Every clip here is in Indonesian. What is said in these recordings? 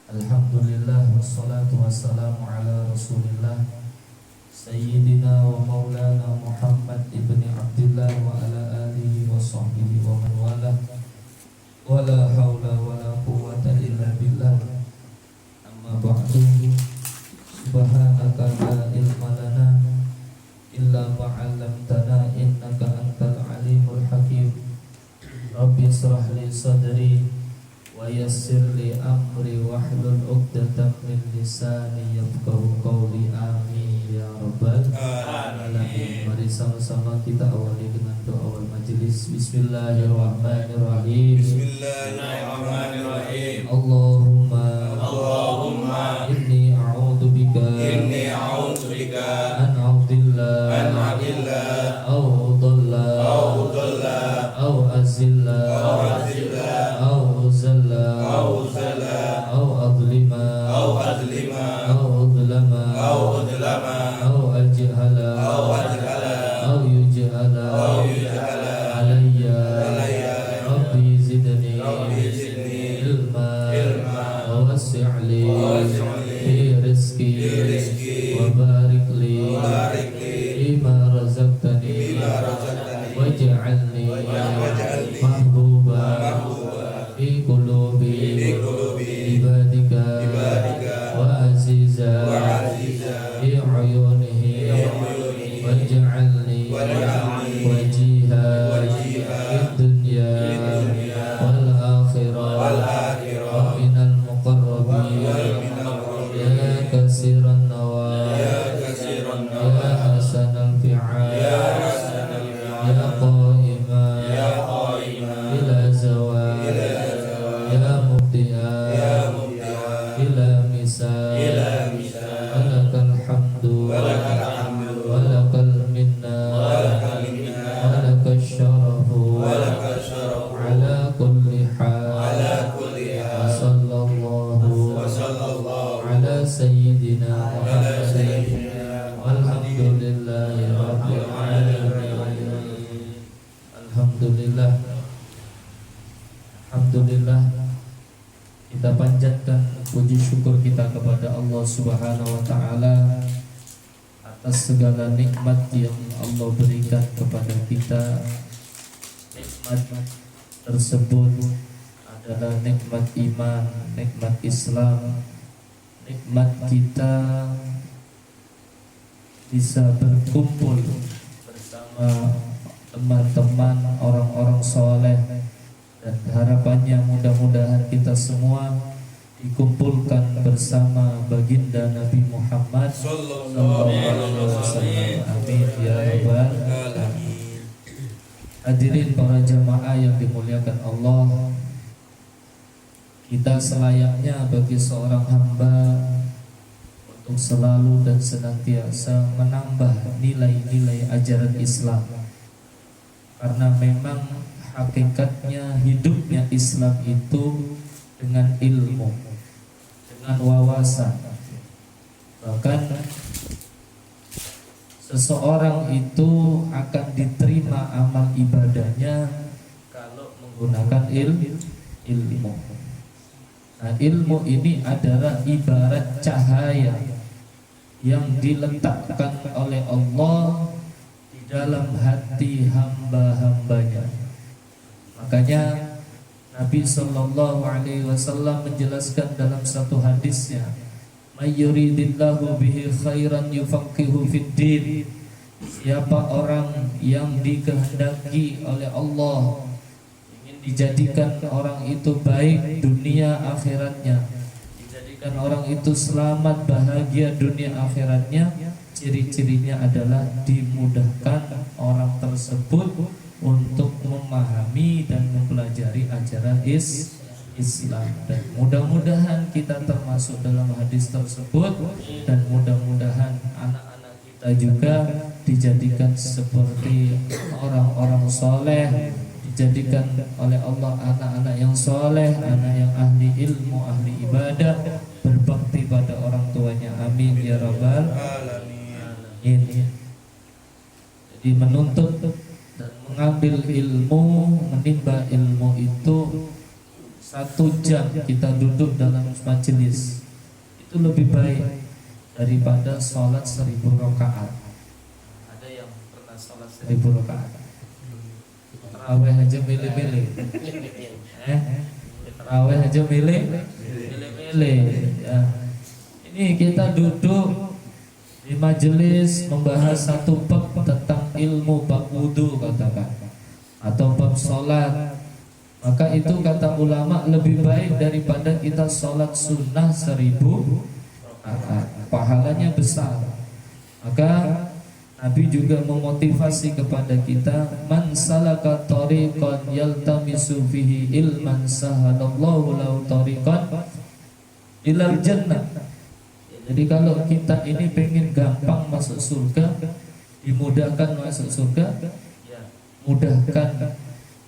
Alhamdulillah wassalatu wassalamu ala rasulillah Sayyidina wa maulana Muhammad ibni Abdillah wa ala alihi wa sahbihi wa man wala wa la hawla wa la quwwata illa billah. Amma ba'du, subhanaka la ilma lana illa ma'allamtana innaka antal alimul hakim. Rabbi israh li sadri wa yassir li amri wahlul 'uqdatam min lisani yafqahu qawli. Amin ya rabbal alamin. Mari sama-sama kita awali dengan doa awal majelis. Bismillahirrahmanirrahim. Bismillahirrahmanirrahim. Allahumma inni a'udzubika an a'udillah aw dhalla aw azilla aw zalla aw adlima aw udlama aw ajhala aw yujhala alayya rabbi zidni ilma wa wasi'li fi rizqi wa barik li bima razaqtani waj'alni mahbuba fi qulubi ibadika wa aziza fi uyunihi waj'alni wajiha fid dunya wal akhirah wa minal muqarrabin ya kasiran nawal ya hasanal fi'al ya qa'iman ila zawal ya mubdi'a ila misal walakal hamdu walakal minna walakal syarafu ala kulli hal. Wa sallallahu ala sayyidina Muhammadin walhamdulillahi rabbil alamin. Alhamdulillah, alhamdulillah, kita panjatkan puji syukur kita kepada Allah Subhanahu wa taala atas segala nikmat yang Allah berikan kepada kita. Nikmat tersebut adalah nikmat iman, nikmat Islam, nikmat kita bisa berkumpul bersama teman-teman orang-orang soleh, dan harapannya mudah-mudahan kita semua dikumpulkan bersama baginda Nabi Muhammad sallallahu alaihi wasallam. Amin ya rabbal alamin. Hadirin para jamaah yang dimuliakan Allah, kita selayaknya bagi seorang hamba untuk selalu dan senantiasa menambah nilai-nilai ajaran Islam, karena memang hakikatnya hidupnya Islam itu dengan ilmu, dengan wawasan. Bahkan seseorang itu akan diterima amal ibadahnya kalau menggunakan ilmu. Nah, ilmu ini adalah ibarat cahaya yang diletakkan oleh Allah di dalam hati hamba-hambanya. Makanya Nabi sallallahu alaihi wasallam menjelaskan dalam satu hadisnya, "May yuridillahu bihi khairan yufaqihu fid din." Siapa orang yang dikehendaki oleh Allah ingin dijadikan orang itu baik dunia akhiratnya, dijadikan orang itu selamat bahagia dunia akhiratnya, ciri-cirinya adalah dimudahkan orang tersebut untuk memahami dan mempelajari ajaran Islam. Dan mudah-mudahan kita termasuk dalam hadis tersebut, dan mudah-mudahan anak-anak kita juga dijadikan seperti orang-orang soleh, dijadikan oleh Allah anak-anak yang soleh, anak yang ahli ilmu, ahli ibadah, berbakti pada orang tuanya. Amin ya rabbal alamin. Jadi menuntut dan mengambil ilmu, menimba ilmu itu satu 1 jam kita duduk dalam majelis itu lebih baik daripada sholat 1000 rakaat. Ada yang pernah sholat 1000 rakaat? Tarawih aja milih-milih. Tarawih aja milih-milih. Ya. Ini kita duduk di majelis membahas satu bab tentang ilmu bab wudu katakan, atau bab sholat. Maka itu kata ulama lebih baik daripada kita sholat sunnah 1000 rakaat. Pahalanya besar. Maka Nabi juga memotivasi kepada kita, man salaka tariqan yaltamisu fihi ilman sahalallahu lahu tariqan ilal jannah. Jadi kalau kita ini pengen gampang masuk surga, dimudahkan masuk surga, mudahkan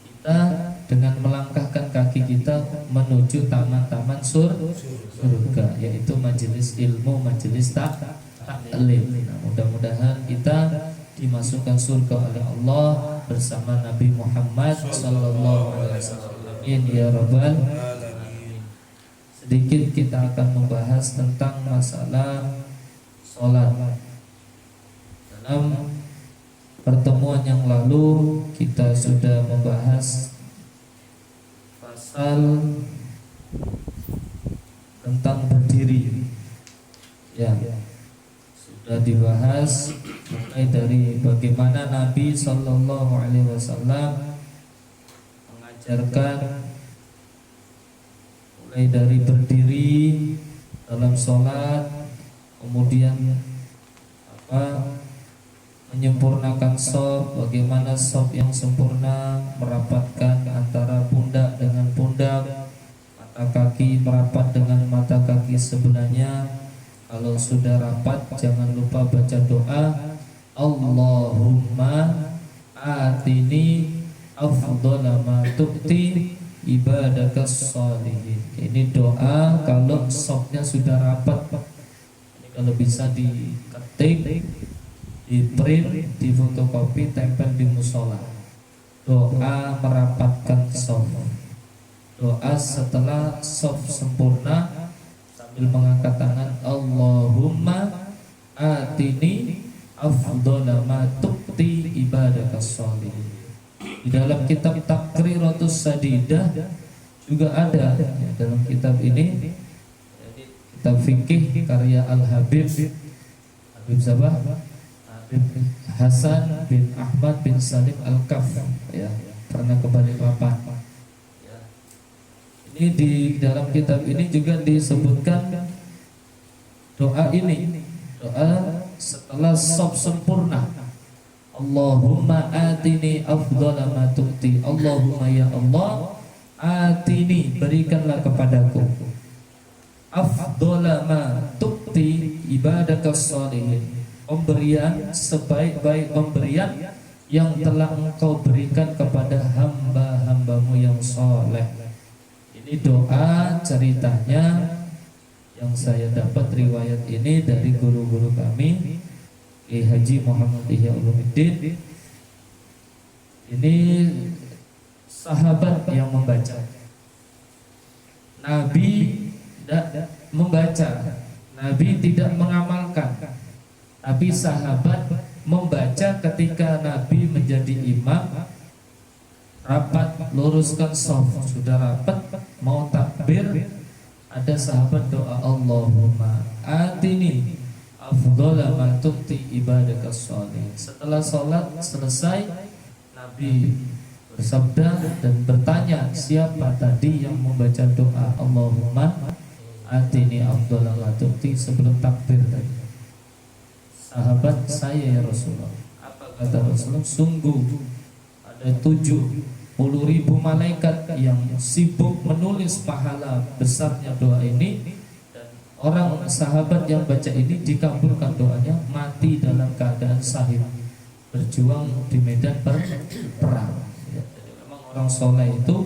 kita dengan melangkahkan kaki kita menuju taman-taman surga, yaitu majelis ilmu, majelis taklim. Nah, mudah-mudahan kita dimasukkan surga oleh Allah bersama Nabi Muhammad sallallahu alaihi wasallam. Amin ya rabbal alamin. Sedikit kita akan membahas tentang masalah sholat. Dalam pertemuan yang lalu kita sudah membahas pasal tentang berdiri. Ya, sudah dibahas mulai dari bagaimana Nabi Sallallahu Alaihi Wasallam mengajarkan mulai dari berdiri dalam sholat, kemudian menyempurnakan shaf, bagaimana shaf yang sempurna merapatkan antara pundak dengan pundak, mata kaki merapat dengan mata kaki sebelahnya. Kalau sudah rapat jangan lupa baca doa Allahumma atini afdhala ma tu'ti ibadakas sholihin. Ini doa kalau shafnya sudah rapat. Ini kalau bisa diketik, di print, di fotokopi, tempel di musola. Doa merapatkan shaf. Doa setelah shaf sempurna sambil mengangkat tangan, Allahumma atini afdhala ma tu'ti ibadakas sholihin. Di dalam kitab Taqriratus Sadidah juga ada ya, dalam kitab ini, kitab fikih karya Al-Habib Sabah Hasan bin Ahmad bin Salim Al-Kaf, ya, pernah ke Balikpapan. Ya. Ini di dalam kitab ini juga disebutkan doa ini, doa setelah shaf sempurna. Allahumma atini afdhala ma tu'ti. Allahumma ya Allah, atini, berikanlah kepadaku afdhala ma tu'ti ibadakas sholihin, pemberian sebaik-baik pemberian yang telah engkau berikan kepada hamba-hambamu yang soleh. Ini doa ceritanya yang saya dapat riwayat ini dari guru-guru kami, Haji Muhammad Ihya Ulumuddin. Ini sahabat yang membaca. Nabi tidak membaca, Nabi tidak mengamalkan, tapi sahabat membaca ketika Nabi menjadi imam. Rapat, luruskan shaf, sudah rapat, mau takbir, ada sahabat doa Allahumma atini afdhala ma tu'ti ibadakas sholihin. Setelah sholat selesai, Nabi bersabda dan bertanya, siapa tadi yang membaca doa Allahumma atini afdhala ma tu'ti sebelum takbir tadi? Sahabat, saya ya Rasulullah. Apa kata Rasulullah? Sungguh ada 70.000 malaikat yang sibuk menulis pahala besarnya doa ini. Orang sahabat yang baca ini dikabulkan doanya, mati dalam keadaan syahid, berjuang di medan perang. Ya, jadi memang orang soleh itu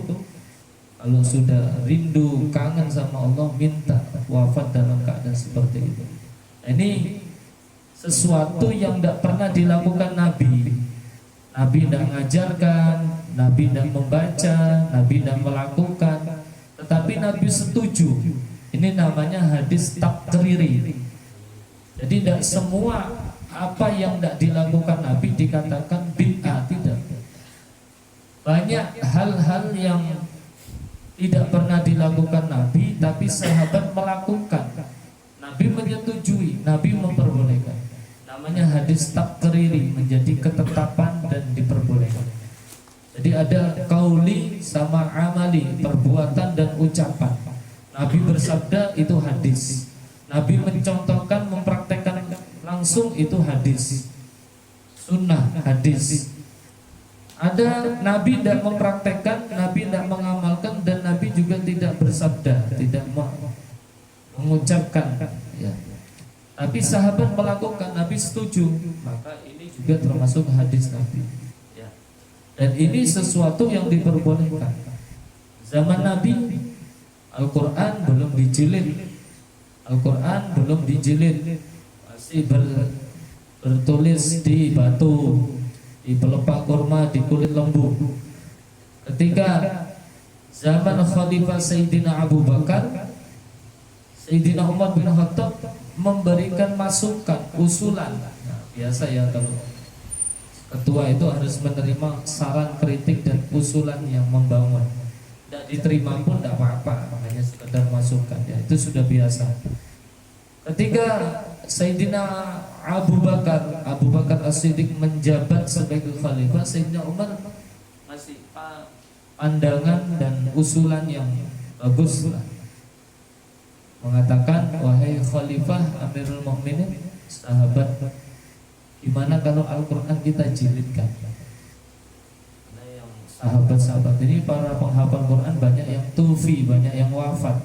kalau sudah rindu, kangen sama Allah, minta wafat dalam keadaan seperti itu. Ini sesuatu yang tidak pernah dilakukan Nabi. Nabi tidak mengajarkan, Nabi tidak membaca, Nabi tidak melakukan. tetapi Nabi setuju. Ini namanya hadis takriri. Jadi tidak semua apa yang tidak dilakukan Nabi dikatakan bid'ah, tidak. Banyak hal-hal yang tidak pernah dilakukan Nabi tapi sahabat melakukan. Nabi menyetujui, Nabi memperbolehkan. Namanya hadis takriri, menjadi ketetapan dan diperbolehkan. Jadi ada kauli sama amali, perbuatan dan ucapan. Nabi bersabda itu hadis. Nabi mencontohkan, mempraktekkan langsung itu hadis. Sunnah hadis. Ada Nabi tidak mempraktekkan, Nabi tidak mengamalkan, dan Nabi juga tidak bersabda, tidak mengucapkan. Ya. Tapi sahabat melakukan, Nabi setuju, maka ini juga termasuk hadis Nabi. Ya. Dan ini sesuatu yang diperbolehkan. Zaman Nabi, Al-Quran belum dijilid, Al-Quran belum dijilid, masih bertulis di batu, di pelepah kurma, di kulit lembu. Ketika zaman Khalifah Sayyidina Abu Bakar, Sayyidina Umar bin Khattab memberikan masukan, usulan. Nah, biasa ya kalau ketua itu harus menerima saran, kritik dan usulan yang membangun. Tidak diterima pun tidak apa-apa, hanya sekedar masukan, ya itu sudah biasa. Ketika Sayyidina Abu Bakar As-Siddiq menjabat sebagai khalifah, Sayyidina Umar masih pandangan dan usulan yang bagus lah. Mengatakan, wahai khalifah Amirul Mukminin, sahabat, gimana kalau Al-Quran kita jilidkan? Sahabat-sahabat ini para penghafal Quran banyak yang tufi, banyak yang wafat.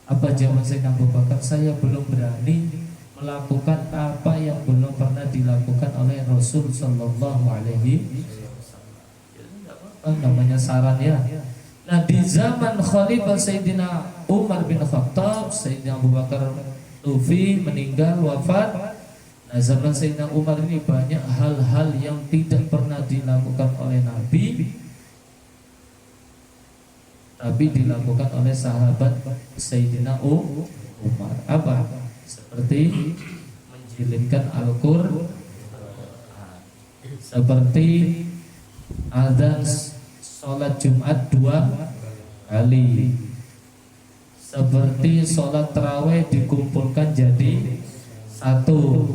Apa jawab Sayyidina Abu Bakar? Saya belum berani melakukan apa yang belum pernah dilakukan oleh Rasul Sallallahu Alaihi Wasallam. Namanya saran ya. Nah, di zaman Khalifah Sayyidina Umar bin Khattab, Sayyidina Abu Bakar tufi, meninggal, wafat. Nah, zaman Sayyidina Umar ini banyak hal-hal yang tidak pernah dilakukan oleh Nabi, tapi dilakukan oleh sahabat Sayyidina Umar. Apa? Seperti menjilidkan Al-Quran, seperti azan sholat Jumat 2 kali, seperti sholat taraweh dikumpulkan jadi satu,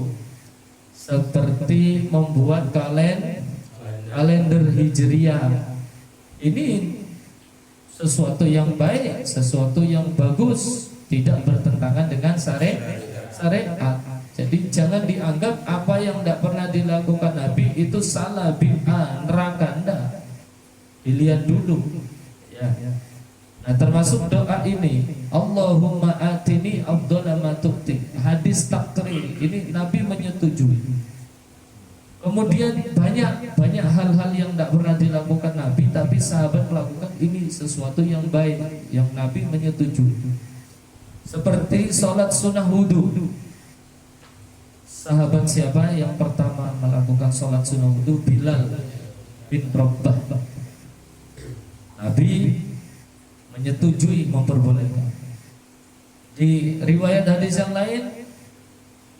seperti membuat kalender hijriah. Ini sesuatu yang baik, sesuatu yang bagus, tidak bertentangan dengan syariat. Jadi jangan dianggap apa yang tidak pernah dilakukan Nabi itu salah, bid'ah, neraka. Enggak. Dilihat dulu. Ya. Nah, termasuk doa ini, Allahumma atini afdhala ma tu'ti. Hadis takrir ini Nabi menyetujui. Kemudian banyak hal-hal yang tidak pernah dilakukan Nabi, tapi sahabat melakukan. Ini sesuatu yang baik, yang Nabi menyetujui. Seperti sholat sunnah wudu. Sahabat siapa yang pertama melakukan sholat sunnah wudu? Bilal bin Rabah. Nabi menyetujui, memperbolehkan. Di riwayat hadis yang lain,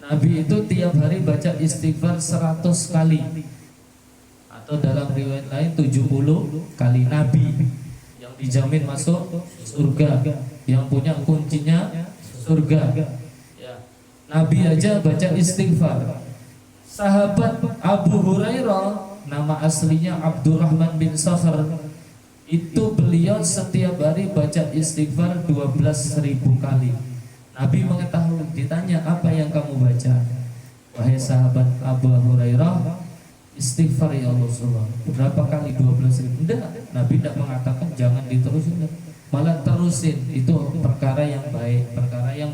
Nabi itu tiap hari baca istighfar 100 kali, atau dalam riwayat lain 70 kali. Nabi yang dijamin masuk surga, yang punya kuncinya surga. Ya. Nabi aja baca istighfar. Sahabat Abu Hurairah, nama aslinya Abdurrahman bin Sakhar, itu beliau setiap hari baca istighfar 12.000 kali. Nabi mengetahui, ditanya apa yang kamu baca? Wahai sahabat Abu Hurairah, istighfar ya Rasulullah. Berapa kali? 12.000? Tidak, Nabi tidak mengatakan jangan diterusin, malah terusin. Itu perkara yang baik, perkara yang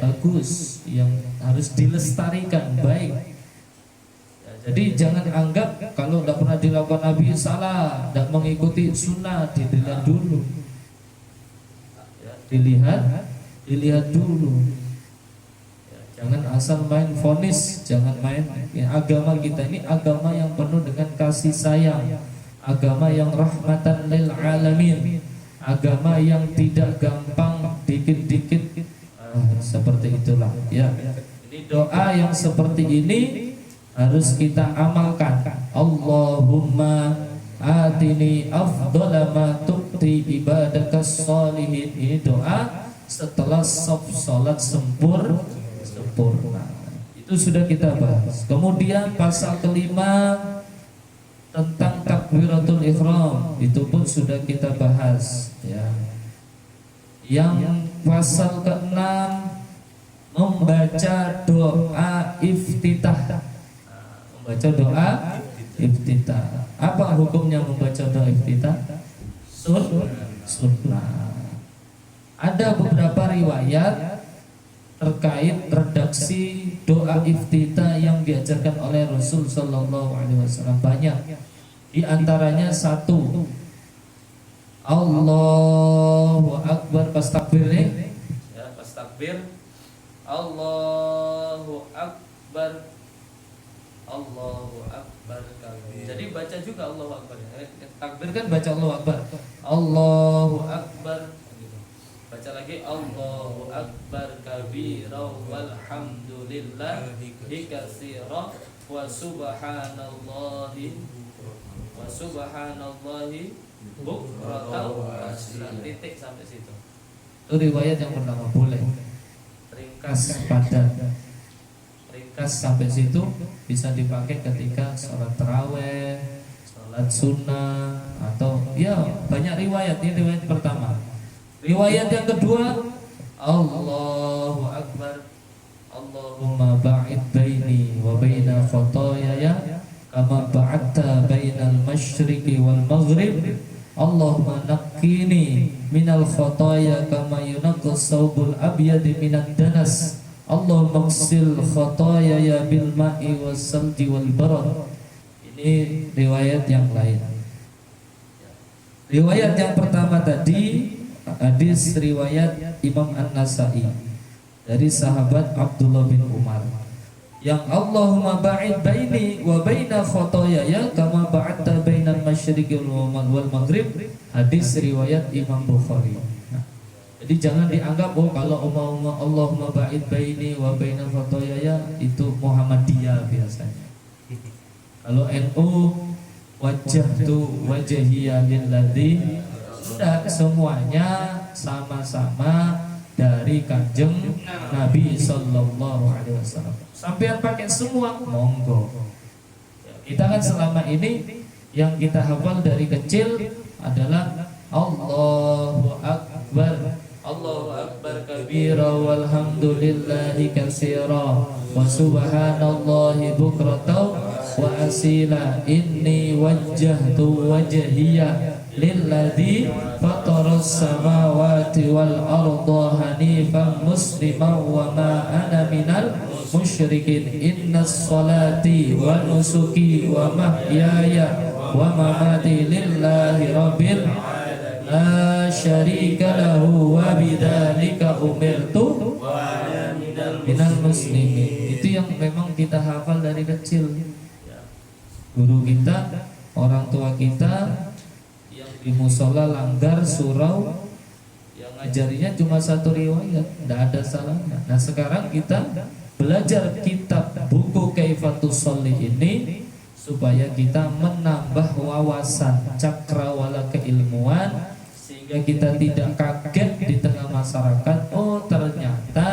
bagus, yang harus dilestarikan, baik. Ya, jadi jangan anggap kalau tidak pernah dilakukan Nabi salah, tidak mengikuti sunnah. Dilihat dulu, ya, dilihat dulu. Ya, jangan asal main vonis, jangan main. Ya, agama kita ini agama yang penuh dengan kasih sayang, agama yang rahmatan lil alamin, agama yang tidak gampang dikit-dikit seperti itulah ya. Ini doa yang seperti ini harus kita amalkan. Allahumma atini afdhala ma tu'ti ibadakas sholihin. Ini doa setelah sholat sempurna. Itu sudah kita bahas. Kemudian pasal kelima tentang takbiratul ihram, itu pun sudah kita bahas ya. Yang pasal keenam membaca doa iftitah. Membaca doa iftitah. Apa hukumnya membaca doa iftitah? Sunnah. Ada beberapa riwayat terkait redaksi doa iftitah yang diajarkan oleh Rasul Sallallahu Alaihi Wasallam banyak. Di antaranya satu, Allahu Akbar pas takbir nih, ya, pas takbir, Allahu Akbar, Allahu Akbar. Jadi baca juga Allahu Akbar. Takbir kan baca Allahu Akbar, Allahu Akbar. Baca lagi Allahu Akbar kabira walhamdulillahi katsira wa subhanallahi bukratan wa asila. Titik sampai situ. Itu riwayat yang pertama, boleh. Ringkas padat. Ringkas sampai situ bisa dipakai ketika sholat taraweh, sholat sunnah, atau ya banyak riwayat. Ini riwayat pertama. Riwayat yang kedua, Allahu Akbar, Allahumma ba'id baini wa baina khotoyaya kama ba'adta bainal masyriqi wal maghrib. Allahumma naqqini minal khotoya kama yunaqqas thawbul abyadi minad danas. Allahumma ighsil khotoyaya bil ma'i was salji wal barad. Ini riwayat yang lain. Riwayat yang pertama tadi hadis riwayat Imam An-Nasai dari sahabat Abdullah bin Umar yang Allahumma ba'id baini wa baina khotoyaya kama ba'adta bainal masyriqi wal maghrib. Hadis riwayat Imam Bukhari. Jadi jangan dianggap kalau Allahumma ba'id baini wa baina khotoyaya itu Muhammadiyah biasanya. Kalau NU wajjahtu wajhiya lilladzi, sudah semuanya sama-sama dari Kanjeng Nabi Sallallahu Alaihi Wasallam. Sampai pakai semua, monggo. Kita kan selama ini yang kita hafal dari kecil adalah Allahu Akbar, Allahu Akbar kabira walhamdulillahi katsira wa subhanallahi bukratan wa asila. Inni wajjahtu wajhiya lilladzi fataras samawati wal arda hanifan musliman wa ma ana minal musyrikin. Innas salati wa nusuki wa mahyaya wa mamati lillahi rabbil la syarika lahu wa bidzalika umirtu wa ana minal muslimin. Itu yang memang kita hafal dari kecil. Guru kita, orang tua kita di musola langgar surau yang ngajarinya cuma satu riwayat, tidak ada salahnya. Nah sekarang kita belajar kitab buku Kaifatus Sholih ini supaya kita menambah wawasan cakrawala keilmuan, sehingga kita tidak kaget di tengah masyarakat. Oh ternyata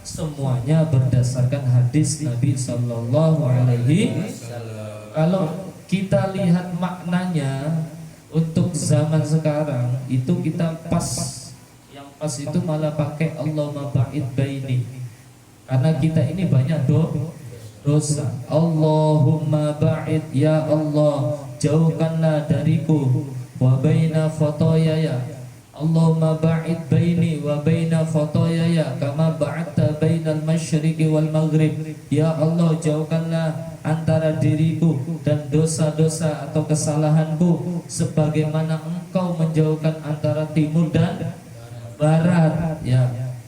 semuanya berdasarkan hadis Nabi Sallallahu Alaihi Wasallam. Kalau kita lihat maknanya untuk zaman sekarang itu kita pas, yang pas itu malah pakai Allahumma ba'id baini, karena kita ini banyak dosa. Allahumma ba'id, ya Allah jauhkanlah dariku, wa baina khotoyaya, Allahumma ba'id baini wa baina khotoyaya kama ba'adta bainal masyriqi wal maghrib. Ya Allah jauhkanlah antara diriku dan dosa-dosa atau kesalahanku sebagaimana Engkau menjauhkan antara timur dan barat.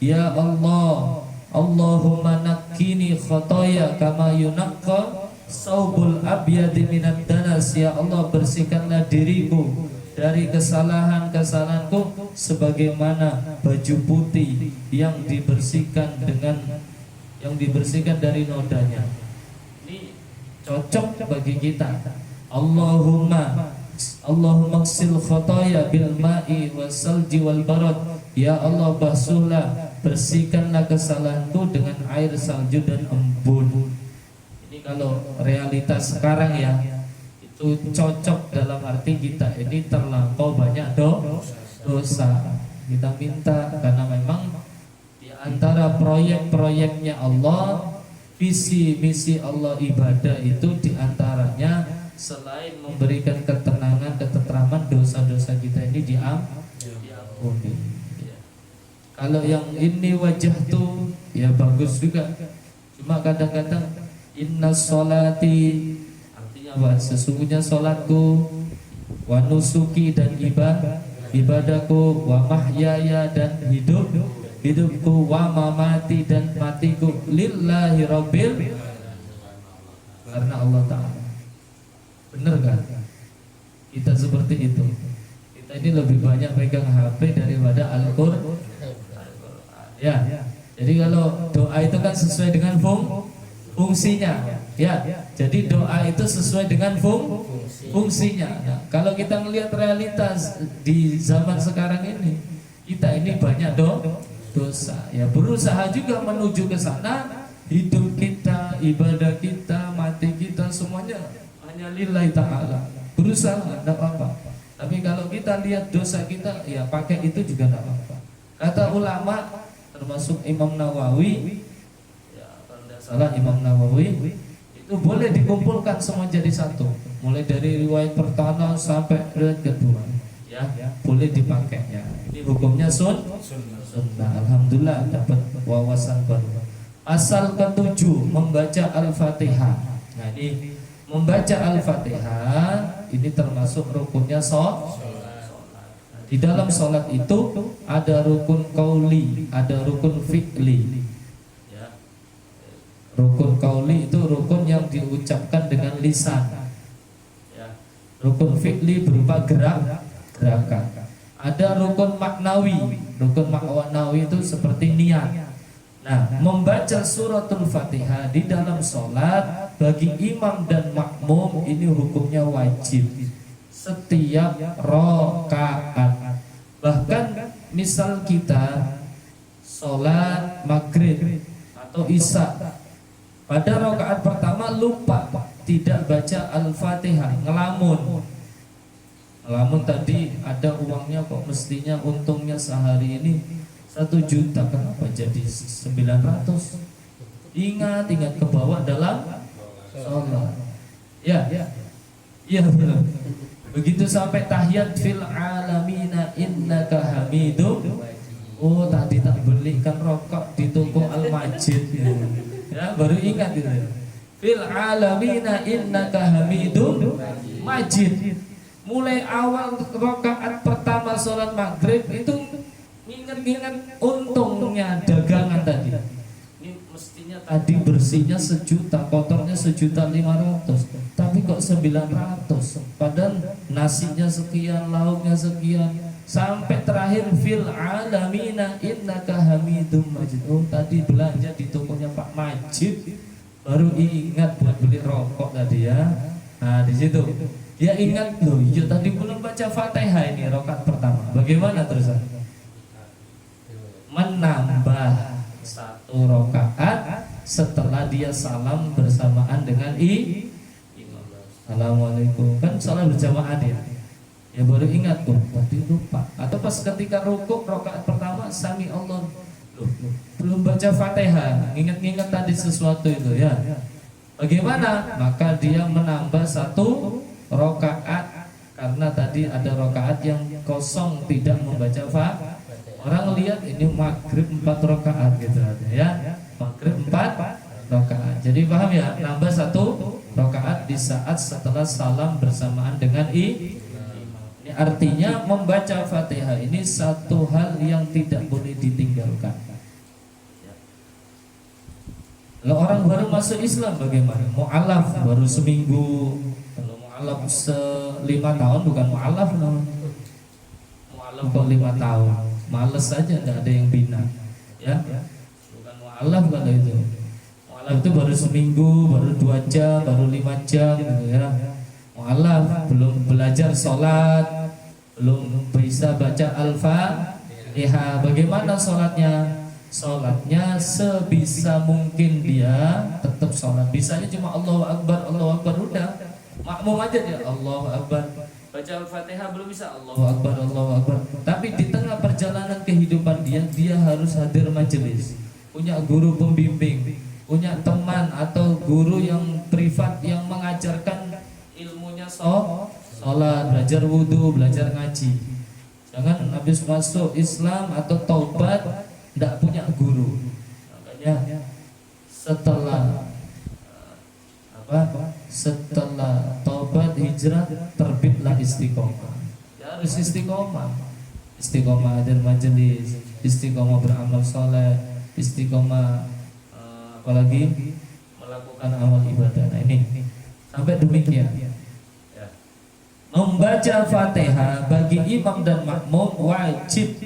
Ya Allah, Allahumma naqqini khotoya kama yunaqqa saubul abyadi minad danas. Ya Allah bersihkanlah diriku dari kesalahan-kesalahanku sebagaimana baju putih yang dibersihkan dari nodanya. Ini cocok bagi kita. Allahumma sil khotoya bil ma'i wasalji wal barad. Ya Allah, basuhlah, bersihkanlah kesalahanku dengan air salju dan embun. Ini kalau realitas sekarang ya, itu cocok dalam arti kita ini terlampau banyak dosa. Kita minta karena memang di antara proyek-proyeknya Allah, visi misi Allah ibadah itu di antaranya selain memberikan ketenangan, ketentraman, dosa-dosa kita ini diampuni. Kalau yang ini wajah tuh ya bagus juga. Cuma kadang-kadang inna sholati, artinya apa? Sesungguhnya sholatku, wa nusuki dan ibadahku, wa mahyaya dan hidupku, wa mamati dan matiku, lillahi rabbil, karena Allah Ta'ala. Bener kan? Kita seperti itu. Kita ini lebih banyak pegang HP daripada Al-Qur'an. Ya, jadi kalau doa itu kan sesuai dengan fungsinya. Ya, jadi doa itu sesuai dengan fungsinya. Nah, kalau kita melihat realitas di zaman sekarang ini, kita ini banyak dosa. Ya, berusaha juga menuju ke sana. Hidup kita, ibadah kita, mati kita, semuanya hanya lillahi ta'ala. Berusaha, tidak apa-apa. Tapi kalau kita lihat dosa kita, ya pakai itu juga tidak apa-apa. Kata ulama, termasuk Imam Nawawi, ya kalau tidak salah Imam Nawawi, itu boleh dikumpulkan semua jadi satu, mulai dari riwayat pertama sampai riwayat kedua, ya boleh dipakai. Ya, ini hukumnya sunnah. Alhamdulillah dapat wawasan baru. Asal ketujuh, membaca Al-Fatihah. Nah, ini membaca Al-Fatihah ini termasuk rukunnya sholat. Di dalam sholat itu ada rukun qauli, ada rukun fi'li. Ya. Rukun qauli itu rukun yang diucapkan dengan lisan. Ya. Rukun fi'li berupa gerakan. Ada rukun maknawi. Rukun maknawi itu seperti niat. Nah, membaca suratul Fatihah di dalam sholat bagi imam dan makmum ini hukumnya wajib setiap rakaat. Bahkan misal kita sholat maghrib atau isya, pada rakaat pertama lupa tidak baca Al-Fatihah, ngelamun tadi ada uangnya kok, mestinya untungnya sehari ini 1 juta, kenapa jadi 900? Ingat ke bawah dalam sholat. Ya benar. Begitu sampai tahiyat fil alamina innaka hamidum. Oh, tadi tak belikan rokok di toko Al-Majid. Ya, baru ingat itu. Fil alamina innaka hamidum majid. Mulai awal rakaat pertama sholat maghrib itu ingat untungnya dagangan tadi. Ini mestinya tadi bersihnya 1 juta, kotornya 1.500.000, tapi kok 900. Padahal nasinya sekian, lauknya sekian, sampai terakhir fil alamina innaka hamidum majid. Oh, tadi belanja di tokonya Pak Majid, baru ingat buat beli rokok tadi ya. Nah, di situ dia ingat loh, iya tadi belum baca Fatihah ini rakaat pertama. Bagaimana terusan? Menambah 1 rakaat setelah dia salam bersamaan dengan imam. Assalamualaikum, kan salam berjamaah dia. Ya baru ingat tuh, tadi lupa. Atau pas ketika rukuk rakaat pertama sami Allah, loh, belum baca Fatihah, ingat tadi sesuatu itu ya. Bagaimana? Maka dia menambah 1 rakaat karena tadi ada rakaat yang kosong tidak membaca Fatihah. Orang lihat ini maghrib 4 rakaat gitu ya. Maghrib 4 rakaat. Jadi paham ya? Nambah 1 rakaat di saat setelah salam bersamaan dengan imam. Ini artinya membaca Fatihah ini satu hal yang tidak boleh ditinggalkan. Kalau orang baru masuk Islam bagaimana? Mu'alaf baru seminggu. Kalau mu'alaf 5 tahun bukan mu'alaf. mualaf kok 5 tahun, males aja, nggak ada yang bina, ya. Bukan mualaf kalau itu. Mualaf itu baru seminggu, baru 2 jam, baru 5 jam, gitu ya. Mualaf belum belajar sholat, belum bisa baca Al-Fatihah. Bagaimana sholatnya? Sholatnya sebisa mungkin dia tetap sholat. Bisanya cuma Allahu Akbar, Allahu Akbar, udah. Makmum aja dia Allahu Akbar. Baca Al-Fatihah belum bisa, Allahu Akbar, Allahu Akbar. Tapi di tengah perjalanan kehidupan dia harus hadir majelis, punya guru pembimbing, punya teman atau guru yang privat yang mengajarkan ilmunya sholat, belajar wudhu, belajar ngaji. Jangan habis masuk Islam atau taubat tidak punya guru. Makanya setelah setelah taubat hijrah terbitlah istiqomah. Ya harus istiqomah. Istiqomah hadir majelis, istiqomah beramal soleh, istiqomah apalagi melakukan amal ibadah. Nah ini sampai demikian. Membaca Fatihah bagi imam dan makmum wajib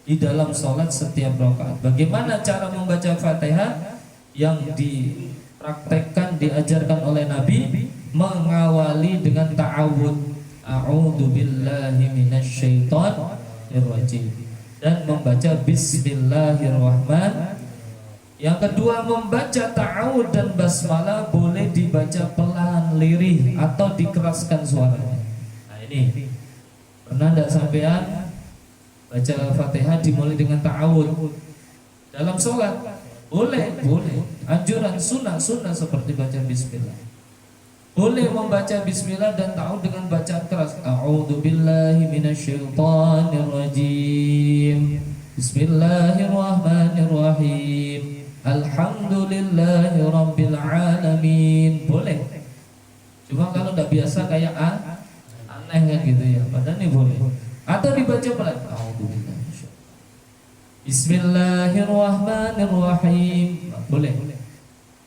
di dalam sholat setiap rakaat. Bagaimana cara membaca Fatihah? Yang dipraktekkan, diajarkan oleh Nabi, mengawali dengan ta'awud, a'udzu billahi minasyaitonir rajim, dan membaca bismillahirrahmanirrahim. Yang kedua, membaca ta'awud dan basmalah boleh dibaca pelan, lirih, atau dikeraskan suaranya. Nah ini pernah tidak sampean baca Fatihah dimulai dengan ta'awud dalam sholat? Boleh. Anjuran sunnah seperti baca bismillah. Boleh membaca bismillah dan ta'awud dengan bacaan keras. A'udzu billahi minasyaitonir rajim. Bismillahirrahmanirrahim. Alhamdulillahi rabbil alamin. Boleh. Cuma kalau tidak biasa kayak aneh kan gitu ya. Padahal ini boleh. Atau dibaca pelan. Bismillahirrahmanirrahim. Boleh.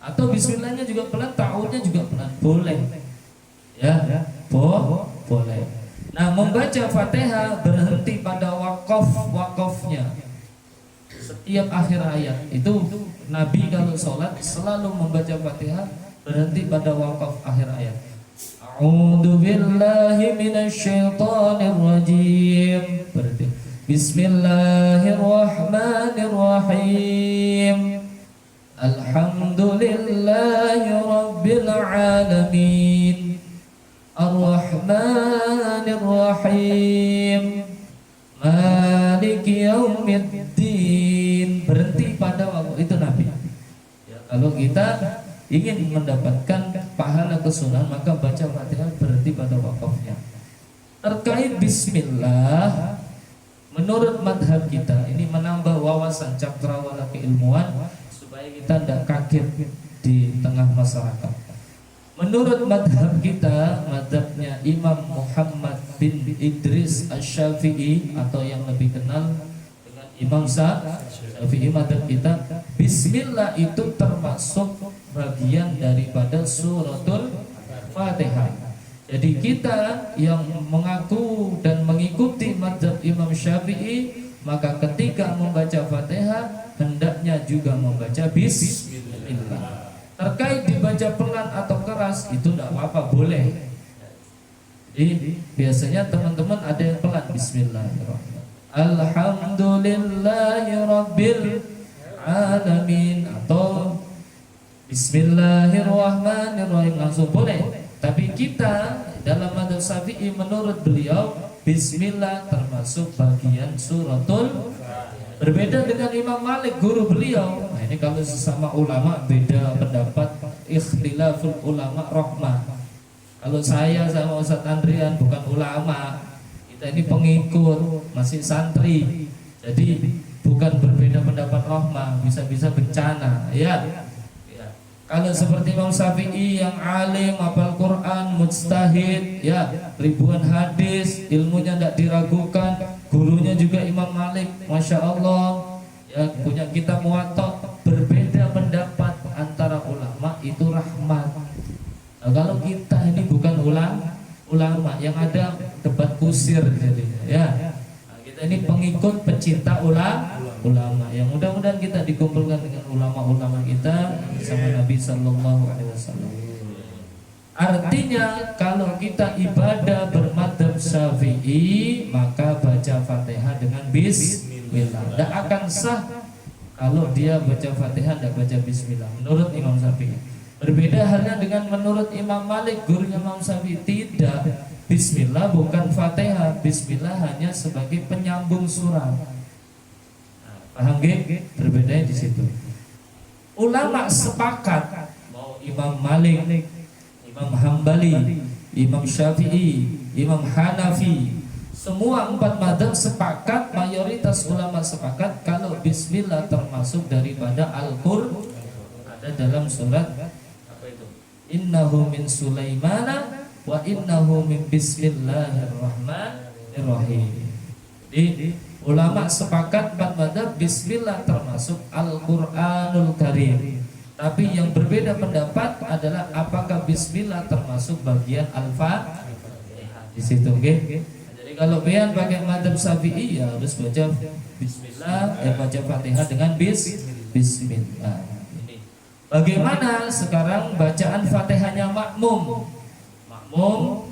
Atau bismillahnya juga pelan, ta'awudnya juga pelan. Boleh. Ya, boleh. Nah, membaca Fatihah berhenti pada wakofnya. Setiap akhir ayat itu Nabi kalau sholat selalu membaca Fatihah berhenti pada wakof akhir ayat. A'udzu billahi minasyaitonir rajim. Berarti bismillahirrahmanirrahim. Alhamdulillahi rabbil alamin. Ar-Rahmanir Rahim. Maliki yaumiddin. Berhenti pada waktu itu Nabi. Ya, kalau kita ingin mendapatkan pahala kesunahan maka baca Fatihah berhenti pada wakafnya. Terkait bismillah, menurut madhab kita ini menambah wawasan cakrawala keilmuan supaya kita tidak kaget di tengah masyarakat. Menurut madhab kita, madhabnya Imam Muhammad bin Idris Asy-Syafi'i atau yang lebih kenal dengan Imam Syafi'i, madhab kita bismillah itu termasuk bagian daripada suratul Fatihah. Jadi kita yang mengaku dan mengikuti madhab Imam Syafi'i, maka ketika membaca Fatihah hendaknya juga membaca bismillah. Terkait dibaca pelan atau keras itu tidak apa-apa, boleh. Jadi biasanya teman-teman ada yang pelan, bismillahirrahmanirrahim, alhamdulillahirabbil alamin, atau bismillahirrahmanirrahim langsung boleh. Tapi kita dalam madzhab Syafi'i menurut beliau bismillah termasuk bagian suratul. Berbeda dengan Imam Malik, guru beliau. Nah ini kalau sesama ulama beda pendapat, ikhtilaful ulama rahmah. Kalau saya sama Ustaz Andrian bukan ulama, kita ini pengikut, masih santri. Jadi bukan berbeda pendapat rahmah, bisa-bisa bencana, ya. Kalau seperti Imam Syafi'i yang alim, hafal Quran, mujtahid, ya, ribuan hadis, ilmunya tidak diragukan. Gurunya juga Imam Malik, masya Allah, ya, punya kitab Muwatta. Berbeda pendapat antara ulama itu rahmat. Nah, kalau kita ini bukan ulama, yang ada debat kusir jadinya, ya. Nah, kita ini pengikut pecinta ulama. Yang mudah-mudahan kita dikumpulkan dengan ulama-ulama kita sama Nabi Sallallahu Alaihi Wasallam. Artinya kalau kita ibadah bermadzhab Syafi'i, maka baca Fatihah dengan bismillah. Tidak akan sah kalau dia baca Fatihah tidak baca bismillah menurut Imam Syafi'i. Berbeda halnya dengan menurut Imam Malik, gurunya Imam Syafi'i. Tidak, bismillah bukan Fatihah. Bismillah hanya sebagai penyambung surat. Paham gak? Berbedanya di situ. Ulama sepakat, mau Imam Malik, Imam Hambali, Imam Syafi'i, Imam Hanafi, semua 4 madzhab sepakat, mayoritas ulama sepakat kalau bismillah termasuk daripada Al-Qur'an. Ada dalam surat apa itu? Innahu min Sulaimana wa innahu min bismillahirrahmanirrahim. Jadi ulama sepakat 4 madzhab bismillah termasuk Al-Qur'anul Karim. Tapi yang berbeda pendapat adalah apakah bismillah termasuk bagian Al-Fatihah di situ, okay? Jadi kalau pian pakai madzhab Syafi'i ya harus baca bismillah, baca Fatihah dengan bismillah. Ini. Bagaimana sekarang bacaan Fatihahnya makmum? Makmum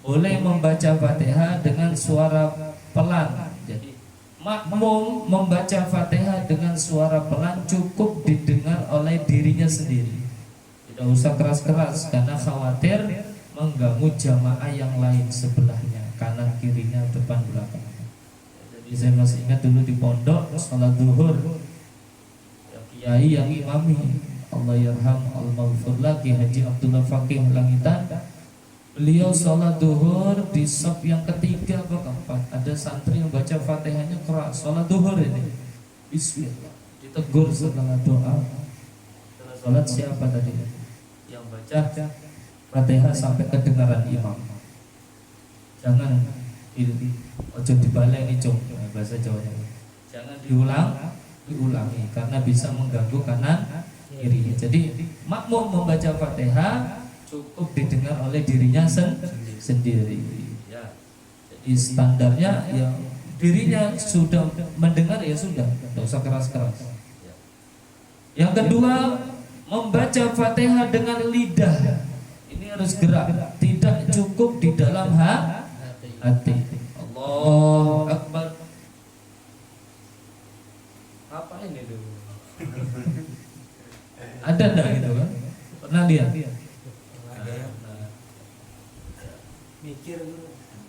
boleh membaca Fatihah dengan suara pelan. Jadi makmum membaca Fatihah dengan suara pelan cukup didengar oleh dirinya sendiri. Tidak usah keras-keras karena khawatir mengganggu jamaah yang lain sebelahnya, kanan kirinya, depan belakangnya. Jadi saya masih ingat dulu di pondok salat zuhur, ya, kiai yang imami, Allah yarham al-maghfur lagi Haji Abdullah Fakih Langitan. Beliau sholat duhur di saf yang ketiga atau keempat. Ada santri yang baca Fatihahnya keras. Sholat duhur ini bismillah, ditegur setelah doa. Setelah sholat siapa tadi yang baca Fatihah sampai kedengaran imam? Jangan ojo dibaleni cung, bahasa Jawanya. Jangan diulangi karena bisa mengganggu kanan kirinya. Jadi makmum membaca Fatihah cukup didengar oleh dirinya sendiri. Ya. Jadi standarnya ya dirinya sudah mendengar ya sudah, tidak usah keras-keras. Ya. Yang kedua, membaca Fatihah dengan lidah. Ini harus gerak, tidak cukup di dalam hati. Allahu Akbar. Apa ini dulu? Ada enggak gitu kan? Pernah lihat?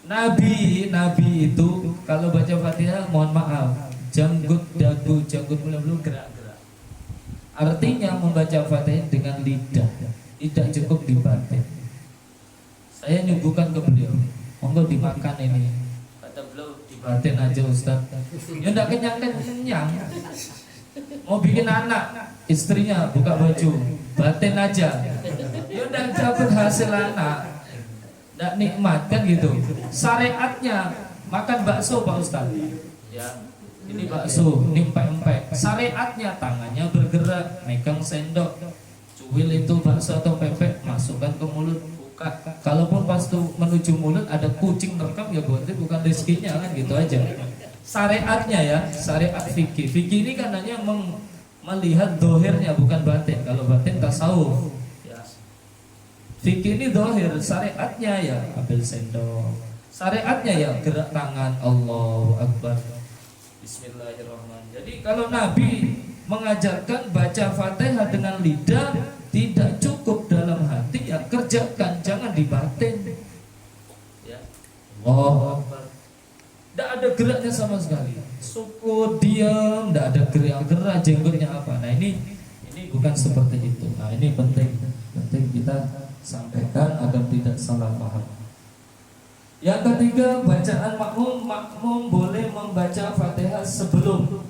Nabi itu kalau baca Fatihah mohon maaf janggut dagu janggut mulut gerak-gerak. Artinya membaca Fatihah dengan lidah, tidak cukup di batin. Saya nyuguhkan ke beliau, monggo dimakan ini. Kata beliau di batin aja Ustaz. Ya enggak kenyang. Mau bikin anak, istrinya buka baju, batin aja. Ya udah dapat hasil anak. Tidak nikmat kan gitu. Syariatnya makan bakso Pak Ustaz. Ya, ini bakso, ini empek-empek. Syariatnya tangannya bergerak, megang sendok, cuwil itu bakso atau pepek, masukkan ke mulut, buka. Kalaupun pas tuh menuju mulut ada kucing rekam ya berarti bukan rezekinya kan gitu aja. Syariatnya ya, syariat fikih. Fikih ini kan hanya melihat dohirnya bukan batin. Kalau batin tasawuf. Fikih ini dohir, syariatnya ya ambil sendok, syariatnya ya gerak tangan, Allahu Akbar, Bismillahirrahmanirrahim. Jadi kalau Nabi mengajarkan baca Fatihah dengan lidah tidak cukup dalam hati, ya kerjakan, jangan di batin. Ya, Allahu Akbar. Tidak ada geraknya sama sekali, sukut diam, tidak ada gerak jenggotnya apa. Nah ini bukan seperti itu. Nah ini penting kita sampaikan agar tidak salah paham. Yang ketiga, bacaan makmum boleh membaca Fatihah sebelum,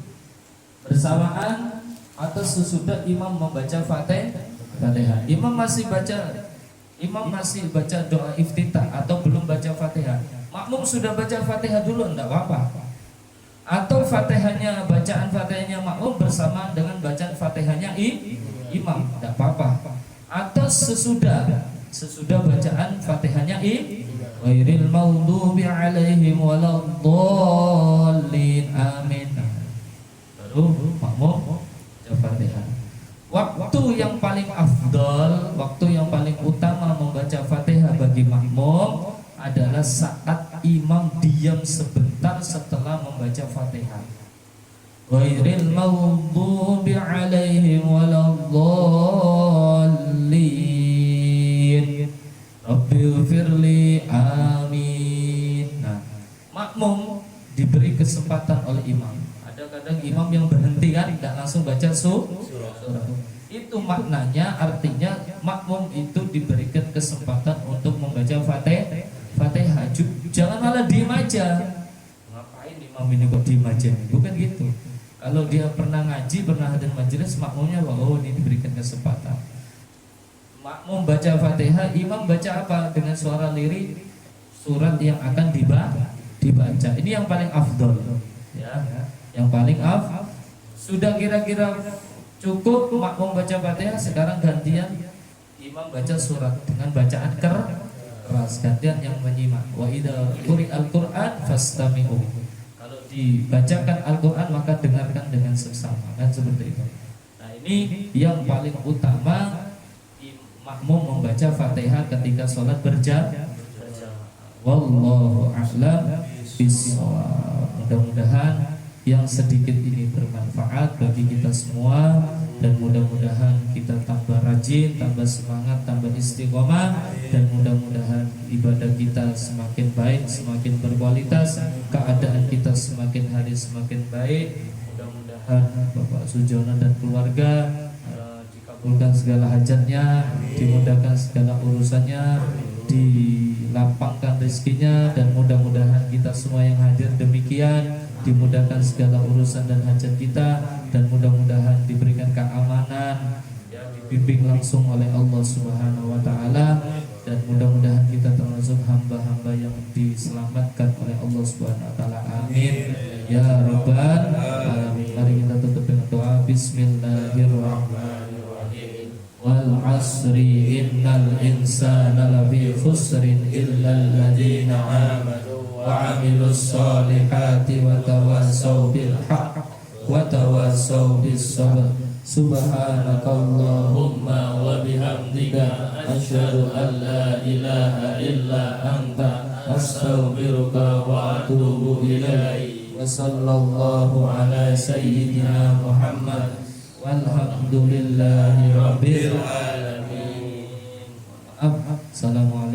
bersamaan atau sesudah imam membaca Fatihah. Imam masih baca doa iftitah atau belum baca Fatihah. Makmum sudah baca Fatihah dulu, enggak apa-apa. Atau bacaan Fatihahnya makmum bersamaan dengan bacaan Fatihahnya imam, enggak apa-apa. Atau sesudah bacaan Fatihahnya ghairil maghdubi alaihim waladdallin. yang paling afdol, waktu yang paling utama membaca Fatihah bagi makmum adalah saat imam diam sebentar setelah membaca Fatihah. Ghairil maghdubi 'alaihim waladdallin. Rabbighfirli, amin. Nah, makmum diberi kesempatan oleh imam. Ada kadang imam yang berhenti kan, tidak langsung baca surah. Itu maknanya, artinya makmum itu diberikan kesempatan untuk membaca Fatihah. Jangan malah diem aja. Ngapain imam ini kok diem aja? Bukan gitu. Kalau dia pernah ngaji, pernah hadir majelis, makmumnya oh ini diberikan kesempatan. Makmum baca Fatihah, imam baca apa? Dengan suara lirik surat yang akan dibaca. Ini yang paling afdol, ya. Yang paling sudah kira-kira cukup makmum baca Fatihah, sekarang gantian imam baca surat dengan bacaan keras, gantian yang menyimak. Wa idza quri'al Qur'an fastami'u. Kalau dibacakan Al-Qur'an maka dengarkan dengan seksama, kan seperti itu. Nah, ini yang paling utama, makmum membaca Fatihah ketika sholat berjamaah. Wallahu a'lam bishawab. Mudah-mudahan yang sedikit ini bermanfaat bagi kita semua, dan mudah-mudahan kita tambah rajin, tambah semangat, tambah istiqomah, dan mudah-mudahan ibadah kita semakin baik, semakin berkualitas, keadaan kita semakin hari semakin baik. Mudah-mudahan Bapak Sujono dan keluarga dikabulkan segala hajatnya, dimudahkan segala urusannya, dilapangkan rezekinya, dan mudah-mudahan kita semua yang hadir demikian dimudahkan segala urusan dan hajat kita, dan mudah-mudahan diberikan keamanan, ya, dibimbing langsung oleh Allah Subhanahu wa taala, dan mudah-mudahan kita termasuk hamba-hamba yang diselamatkan oleh Allah Subhanahu wa taala. Amin ya rabbal alamin. Mari kita tutup dengan doa. Bismillahirrahmanirrahim. Wal 'asri innal insana lafi khusrin illal ladzina amanu wa 'amilus solihati wa tawassaw bil haqq wa tawassaw bis sabr. Subhanakallahumma wa bihamdika asyhadu an la ilaha illa anta astaghfiruka wa atubu ilaik. Wa sallallahu ala sayyidina Muhammad walhamdulillahi rabbil alamin. Assalamualaikum.